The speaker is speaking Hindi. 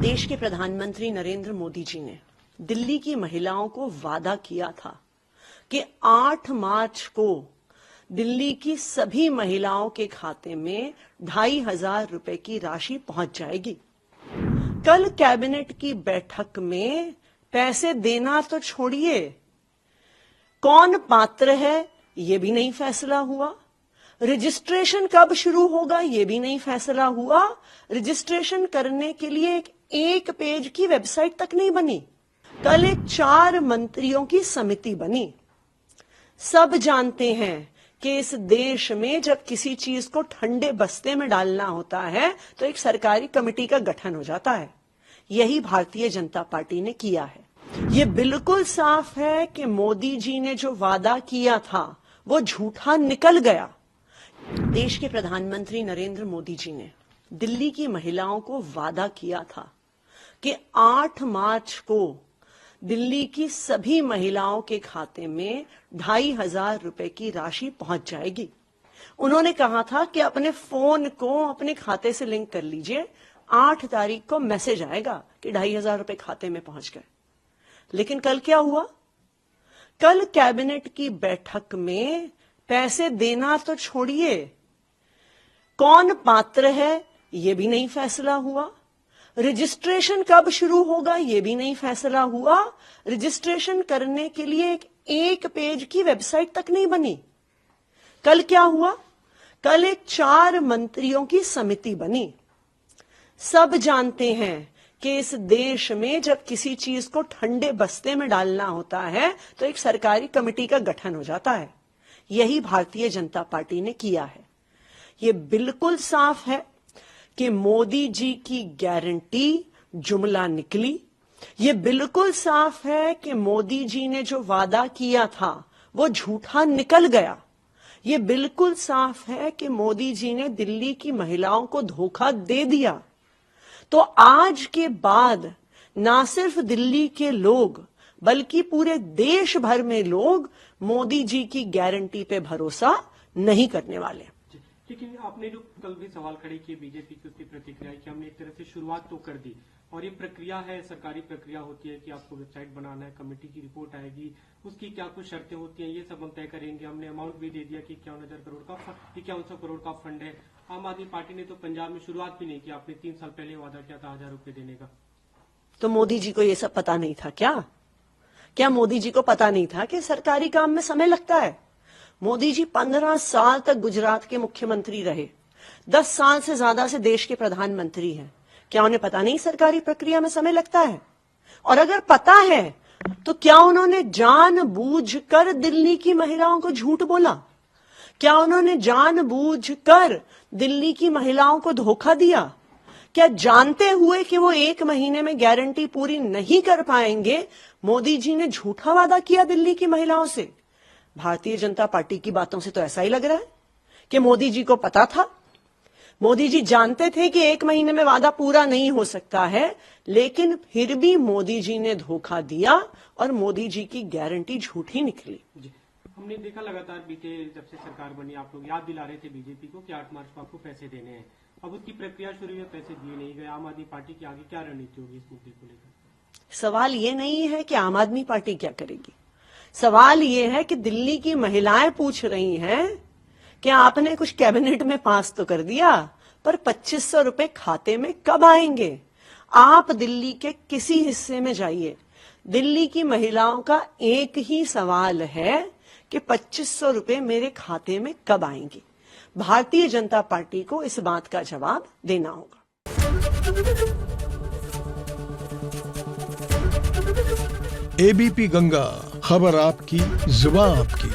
देश के प्रधानमंत्री नरेंद्र मोदी जी ने दिल्ली की महिलाओं को वादा किया था कि 8 मार्च को दिल्ली की सभी महिलाओं के खाते में 2,500 रुपए की राशि पहुंच जाएगी। कल कैबिनेट की बैठक में पैसे देना तो छोड़िए, कौन पात्र है ये भी नहीं फैसला हुआ। रजिस्ट्रेशन कब शुरू होगा ये भी नहीं फैसला हुआ। रजिस्ट्रेशन करने के लिए एक पेज की वेबसाइट तक नहीं बनी। कल एक 4 मंत्रियों की समिति बनी। सब जानते हैं कि इस देश में जब किसी चीज को ठंडे बस्ते में डालना होता है तो एक सरकारी कमेटी का गठन हो जाता है। यही भारतीय जनता पार्टी ने किया है। ये बिल्कुल साफ है कि मोदी जी ने जो वादा किया था वो झूठा निकल गया। देश के प्रधानमंत्री नरेंद्र मोदी जी ने दिल्ली की महिलाओं को वादा किया था कि 8 मार्च को दिल्ली की सभी महिलाओं के खाते में 2,500 रुपए की राशि पहुंच जाएगी। उन्होंने कहा था कि अपने फोन को अपने खाते से लिंक कर लीजिए, 8 तारीख को मैसेज आएगा कि 2,500 रुपए खाते में पहुंच गए। लेकिन कल क्या हुआ? कल कैबिनेट की बैठक में पैसे देना तो छोड़िए, कौन पात्र है ये भी नहीं फैसला हुआ। रजिस्ट्रेशन कब शुरू होगा ये भी नहीं फैसला हुआ। रजिस्ट्रेशन करने के लिए एक पेज की वेबसाइट तक नहीं बनी। कल क्या हुआ? कल एक 4 मंत्रियों की समिति बनी। सब जानते हैं कि इस देश में जब किसी चीज को ठंडे बस्ते में डालना होता है तो एक सरकारी कमेटी का गठन हो जाता है। यही भारतीय जनता पार्टी ने किया है। ये बिल्कुल साफ है कि मोदी जी की गारंटी जुमला निकली। ये बिल्कुल साफ है कि मोदी जी ने जो वादा किया था वो झूठा निकल गया। ये बिल्कुल साफ है कि मोदी जी ने दिल्ली की महिलाओं को धोखा दे दिया। तो आज के बाद ना सिर्फ दिल्ली के लोग बल्कि पूरे देश भर में लोग मोदी जी की गारंटी पे भरोसा नहीं करने वाले। लेकिन आपने जो कल भी सवाल खड़े किए बीजेपी की, उसकी प्रतिक्रिया कि हमने एक तरह से शुरुआत तो कर दी और ये प्रक्रिया है, सरकारी प्रक्रिया होती है कि आपको वेबसाइट बनाना है, कमेटी की रिपोर्ट आएगी, उसकी क्या कुछ शर्तें होती हैं, ये सब हम तय करेंगे। हमने अमाउंट भी दे दिया कि 51,000 करोड़ का 5100 करोड़ का फंड है। आम आदमी पार्टी ने तो पंजाब में शुरुआत भी नहीं की। आपने 3 साल पहले वादा किया था 1,000 रुपए देने का। तो मोदी जी को ये सब पता नहीं था क्या मोदी जी को पता नहीं था कि सरकारी काम में समय लगता है? मोदी जी 15 साल तक गुजरात के मुख्यमंत्री रहे, 10 साल से ज्यादा से देश के प्रधानमंत्री हैं। क्या उन्हें पता नहीं सरकारी प्रक्रिया में समय लगता है? और अगर पता है तो क्या उन्होंने जानबूझकर दिल्ली की महिलाओं को झूठ बोला? क्या उन्होंने जानबूझकर दिल्ली की महिलाओं को धोखा दिया? क्या जानते हुए कि वो 1 महीने में गारंटी पूरी नहीं कर पाएंगे मोदी जी ने झूठा वादा किया दिल्ली की महिलाओं से? भारतीय जनता पार्टी की बातों से तो ऐसा ही लग रहा है कि मोदी जी को पता था। मोदी जी जानते थे कि 1 महीने में वादा पूरा नहीं हो सकता है, लेकिन फिर भी मोदी जी ने धोखा दिया और मोदी जी की गारंटी झूठी निकली। हमने देखा लगातार बीते जब से सरकार बनी आप लोग याद दिला रहे थे बीजेपी को कि 8 मार्च को आपको पैसे देने हैं। अब उसकी प्रक्रिया शुरू हुई, पैसे दिए नहीं गए। आम आदमी पार्टी की आगे क्या रणनीति होगी इस मुद्दे को लेकर? सवाल ये नहीं है कि आम आदमी पार्टी क्या करेगी। सवाल ये है कि दिल्ली की महिलाएं पूछ रही हैं कि आपने कुछ कैबिनेट में पास तो कर दिया, पर 2,500 रुपए खाते में कब आएंगे? आप दिल्ली के किसी हिस्से में जाइए, दिल्ली की महिलाओं का एक ही सवाल है कि 2,500 रुपए मेरे खाते में कब आएंगे। भारतीय जनता पार्टी को इस बात का जवाब देना होगा। एबीपी गंगा, खबर आपकी, जुबान आपकी।